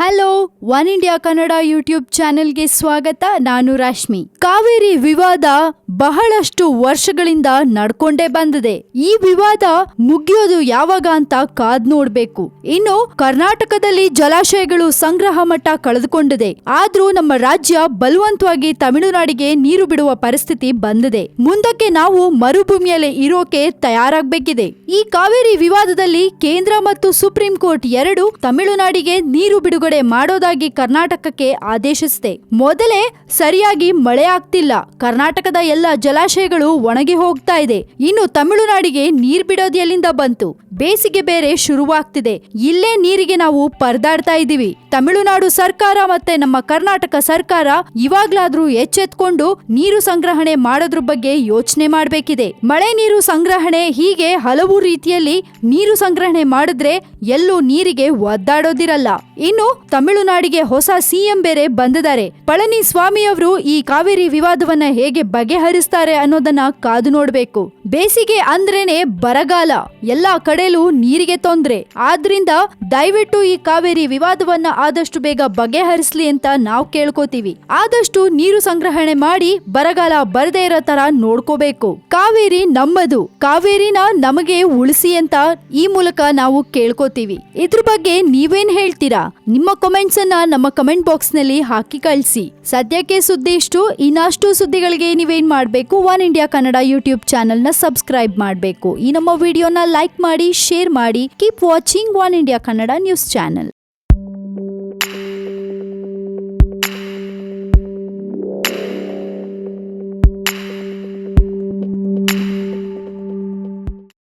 Hello one India Kannada YouTube ಚಾನೆಲ್ಗೆ ಸ್ವಾಗತ. ನಾನು ರಶ್ಮಿ. ಕಾವೇರಿ ವಿವಾದ ಬಹಳಷ್ಟು ವರ್ಷಗಳಿಂದ ನಡ್ಕೊಂಡೇ ಬಂದಿದೆ. ಈ ವಿವಾದ ಮುಗಿಯೋದು ಯಾವಾಗ ಅಂತ ಕಾದ್ ನೋಡ್ಬೇಕು. ಇನ್ನು ಕರ್ನಾಟಕದಲ್ಲಿ ಜಲಾಶಯಗಳು ಸಂಗ್ರಹ ಮಟ್ಟ ಕಳೆದುಕೊಂಡಿದೆ. ಆದ್ರೂ ನಮ್ಮ ರಾಜ್ಯ ಬಲವಂತವಾಗಿ ತಮಿಳುನಾಡಿಗೆ ನೀರು ಬಿಡುವ ಪರಿಸ್ಥಿತಿ ಬಂದಿದೆ. ಮುಂದಕ್ಕೆ ನಾವು ಮರುಭೂಮಿಯಲ್ಲಿ ಇರೋಕೆ ತಯಾರಾಗಬೇಕಿದೆ. ಈ ಕಾವೇರಿ ವಿವಾದದಲ್ಲಿ ಕೇಂದ್ರ ಮತ್ತು ಸುಪ್ರೀಂ ಕೋರ್ಟ್ ಎರಡು ತಮಿಳುನಾಡಿಗೆ ನೀರು ಬಿಡುಗಡೆ ಮಾಡೋದಾಗಿ ಕರ್ನಾಟಕಕ್ಕೆ ಆದೇಶಿಸಿದೆ. ಮೊದಲೇ ಸರಿಯಾಗಿ ಮಳೆ ಆಗ್ತಿಲ್ಲ. ಕರ್ನಾಟಕದ ಎಲ್ಲ ಜಲಾಶಯಗಳು ಒಣಗಿ ಹೋಗ್ತಾ ಇದೆ. ಇನ್ನು ತಮಿಳುನಾಡಿಗೆ ನೀರ್ ಬಿಡೋದು ಎಲ್ಲಿಂದ ಬಂತು? ಬೇಸಿಗೆ ಬೇರೆ ಶುರುವಾಗ್ತಿದೆ. ಇಲ್ಲೇ ನೀರಿಗೆ ನಾವು ಪರದಾಡ್ತಾ ಇದೀವಿ. ತಮಿಳುನಾಡು ಸರ್ಕಾರ ಮತ್ತೆ ನಮ್ಮ ಕರ್ನಾಟಕ ಸರ್ಕಾರ ಇವಾಗ್ಲಾದ್ರೂ ಎಚ್ಚೆತ್ಕೊಂಡು ನೀರು ಸಂಗ್ರಹಣೆ ಮಾಡೋದ್ರ ಬಗ್ಗೆ ಯೋಚನೆ ಮಾಡ್ಬೇಕಿದೆ. ಮಳೆ ನೀರು ಸಂಗ್ರಹಣೆ ಹೀಗೆ ಹಲವು ರೀತಿಯಲ್ಲಿ ನೀರು ಸಂಗ್ರಹಣೆ ಮಾಡಿದ್ರೆ ಎಲ್ಲೂ ನೀರಿಗೆ ಒದ್ದಾಡೋದಿರಲ್ಲ. ಇನ್ನು ತಮಿಳುನಾಡಿಗೆ ಹೊಸ ಸಿಎಂ ಬೇರೆ ಬಂದಿದ್ದಾರೆ. ಪಳನಿಸ್ವಾಮಿ ಅವರು ಈ ಕಾವೇರಿ ವಿವಾದವನ್ನ ಹೇಗೆ ಬಗೆಹರಿಸ್ತಾರೆ ಅನ್ನೋದನ್ನ ಕಾದು ನೋಡ್ಬೇಕು. ಬೇಸಿಗೆ ಅಂದ್ರೇನೆ ಬರಗಾಲ, ಎಲ್ಲಾ ಕಡೆಲೂ ನೀರಿಗೆ ತೊಂದ್ರೆ. ಆದ್ರಿಂದ ದಯವಿಟ್ಟು ಈ ಕಾವೇರಿ ವಿವಾದವನ್ನ ಆದಷ್ಟು ಬೇಗ ಬಗೆಹರಿಸ್ಲಿ ಅಂತ ನಾವು ಕೇಳ್ಕೋತೀವಿ. ಆದಷ್ಟು ನೀರು ಸಂಗ್ರಹಣೆ ಮಾಡಿ ಬರಗಾಲ ಬರದೇ ಇರೋ ತರ ನೋಡ್ಕೋಬೇಕು. ಕಾವೇರಿ ನಮ್ಮದು, ಕಾವೇರಿನ ನಮಗೆ ಉಳಿಸಿ ಅಂತ ಈ ಮೂಲಕ ನಾವು ಕೇಳ್ಕೋತೀವಿ. ಇದ್ರ ಬಗ್ಗೆ ನೀವೇನ್ ಹೇಳ್ತೀರಾ? ನಿಮ್ಮ ಕಮೆಂಟ್ಸ್ ಅನ್ನ ನಮ್ಮ ಕಮೆಂಟ್ ಬಾಕ್ಸ್ ನಲ್ಲಿ ಹಾಕಿ ಕಳಿಸಿ. ಸದ್ಯಕ್ಕೆ ಸುದ್ದಿ ಇಷ್ಟು. ಇನ್ನಷ್ಟು ಸುದ್ದಿಗಳಿಗೆ ನೀವೇನ್ ಮಾಡ್ಬೇಕು? One India Kannada YouTube channel ನ ಸಬ್ಸ್ಕ್ರೈಬ್ ಮಾಡಬೇಕು. ಈ ನಮ್ಮ ವಿಡಿಯೋನ ಲೈಕ್ ಮಾಡಿ, ಶೇರ್ ಮಾಡಿ. Keep watching one India Kannada news channel.